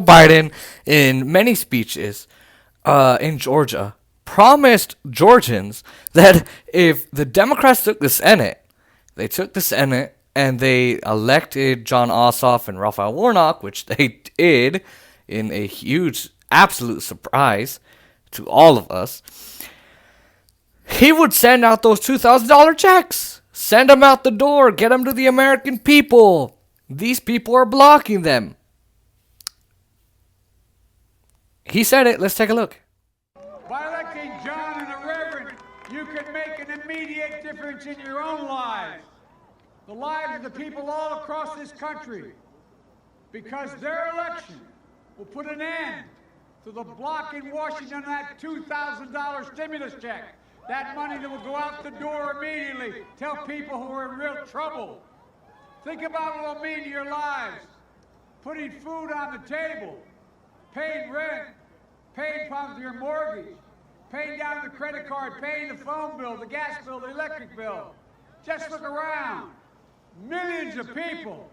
Biden, in many speeches in Georgia, promised Georgians that if the Democrats took the Senate, and they elected John Ossoff and Raphael Warnock, which they did in a huge, absolute surprise to all of us, he would send out those $2,000 checks. Send them out the door. Get them to the American people. These people are blocking them. He said it. Let's take a look. By electing John and the Reverend, you can make an immediate difference in your own lives, the lives of the people all across this country, because their election will put an end to the block in Washington on that $2,000 stimulus check. That money that will go out the door immediately. Tell people who are in real trouble. Think about what it'll mean to your lives. Putting food on the table, paying rent, paying probably your mortgage, paying down the credit card, paying the phone bill, the gas bill, the electric bill. Just look around. Millions of people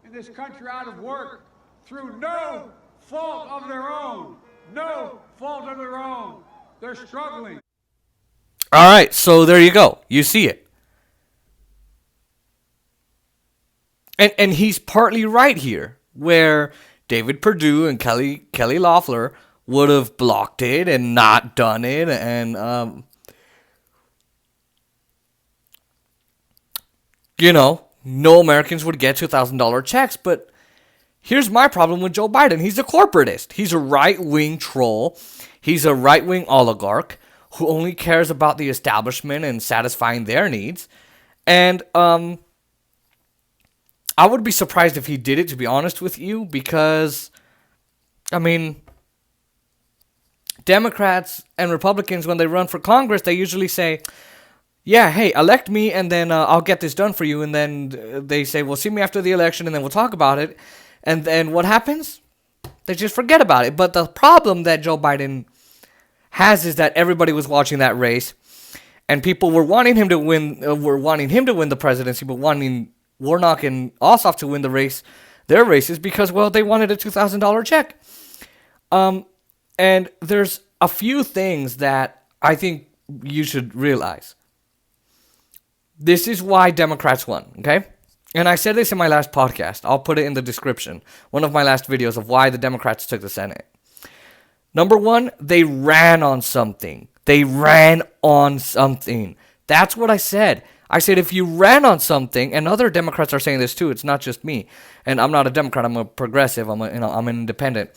in this country out of work through no fault of their own. No fault of their own. They're struggling. All right, so there you go. You see it. And he's partly right here, where David Perdue and Kelly Loeffler would have blocked it and not done it, and no Americans would get $2,000 checks. But here's my problem with Joe Biden. He's a corporatist. He's a right-wing troll. He's a right-wing oligarch who only cares about the establishment and satisfying their needs. And I would be surprised if he did it, to be honest with you, because, Democrats and Republicans, when they run for Congress, they usually say, yeah, hey, elect me, and then I'll get this done for you. And then they say, well, see me after the election, and then we'll talk about it. And then what happens? They just forget about it. But the problem that Joe Biden has is that everybody was watching that race, and people were wanting him to win. The presidency, but wanting Warnock and Ossoff to win their races, because, well, they wanted a $2,000 check. And there's a few things that I think you should realize. This is why Democrats won, okay? And I said this in my last podcast. I'll put it in the description. One of my last videos of why the Democrats took the Senate. Number one, they ran on something. That's what I said. I said if you ran on something, and other Democrats are saying this too, it's not just me. And I'm not a Democrat, I'm a progressive, I'm an independent.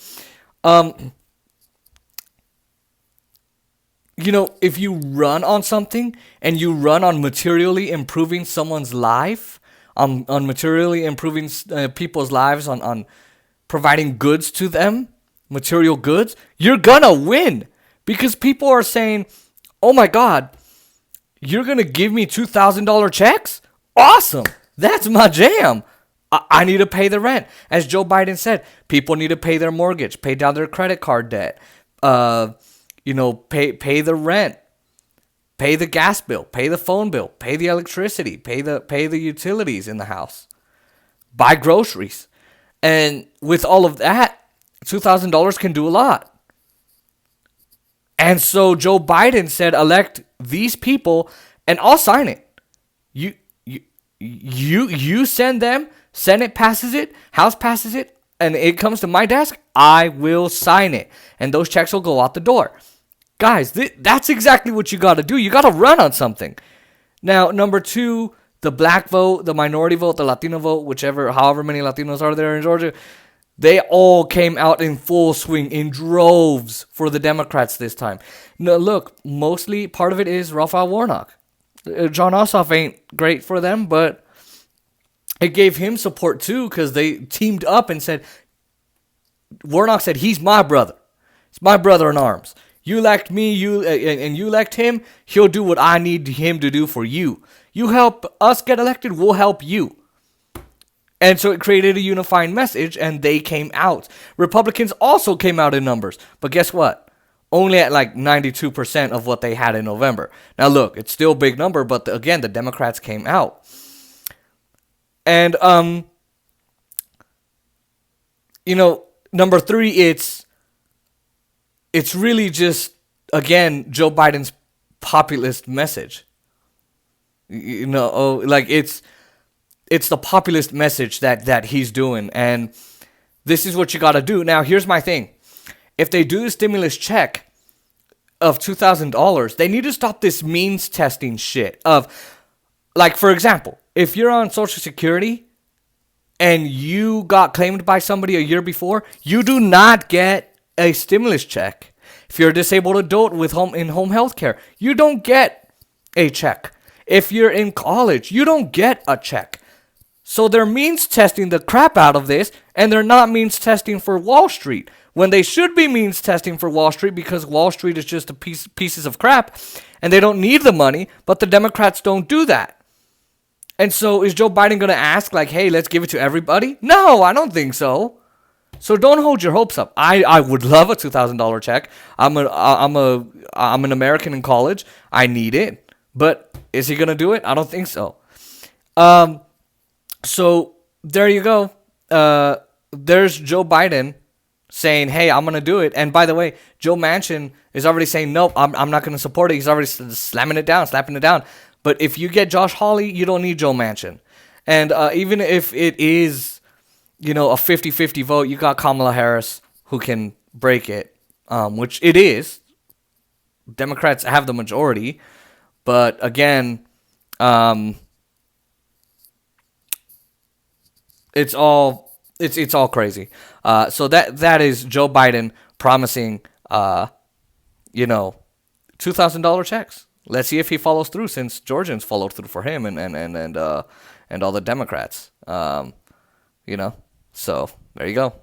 If you run on something and you run on materially improving someone's life, on materially improving people's lives, on providing goods to them, material goods, you're gonna win. Because people are saying, oh my God, you're gonna give me $2,000 checks? Awesome. That's my jam. I need to pay the rent. As Joe Biden said, people need to pay their mortgage, pay down their credit card debt, pay the rent, pay the gas bill, pay the phone bill, pay the electricity, pay the utilities in the house, buy groceries. And with all of that, $2,000 can do a lot. And so Joe Biden said, elect these people and I'll sign it. You send them, Senate passes it, House passes it, and it comes to my desk, I will sign it. And those checks will go out the door. Guys, that's exactly what you got to do. You got to run on something. Now, number two, the black vote, the minority vote, the Latino vote, however many Latinos are there in Georgia, they all came out in full swing, in droves, for the Democrats this time. Now, look, mostly part of it is Raphael Warnock. John Ossoff ain't great for them, but it gave him support too, because they teamed up and said, Warnock said, he's my brother. It's my brother in arms. You elect me, you elect him, he'll do what I need him to do for you. You help us get elected, we'll help you. And so it created a unifying message, and they came out. Republicans also came out in numbers. But guess what? Only at like 92% of what they had in November. Now look, it's still a big number, but again, the Democrats came out. And, number three, it's really just, again, Joe Biden's populist message. You know, like it's the populist message that he's doing, and this is what you got to do. Now, here's my thing: if they do the stimulus check of $2,000, they need to stop this means testing shit. Of, like, for example, if you're on Social Security and you got claimed by somebody a year before, you do not get a stimulus check. If you're a disabled adult with home health care, you don't get a check. If you're in college, you don't get a check. So they're means testing the crap out of this, and they're not means testing for Wall Street, when they should be means testing for Wall Street, because Wall Street is just pieces of crap, and they don't need the money, but the Democrats don't do that. And so is Joe Biden going to ask, like, hey, let's give it to everybody? No, I don't think so. So don't hold your hopes up. I would love a $2,000 check. I'm an American in college. I need it. But is he going to do it? I don't think so. So there you go. There's Joe Biden saying, hey, I'm going to do it. And by the way, Joe Manchin is already saying, nope, I'm not going to support it. He's already slapping it down. But if you get Josh Hawley, you don't need Joe Manchin. And even if it is, you know, a 50-50 vote, you got Kamala Harris who can break it, which it is. Democrats have the majority. But again, it's all crazy. So that is Joe Biden promising, you know, $2,000 checks. Let's see if he follows through, since Georgians followed through for him and all the Democrats. You know, so there you go.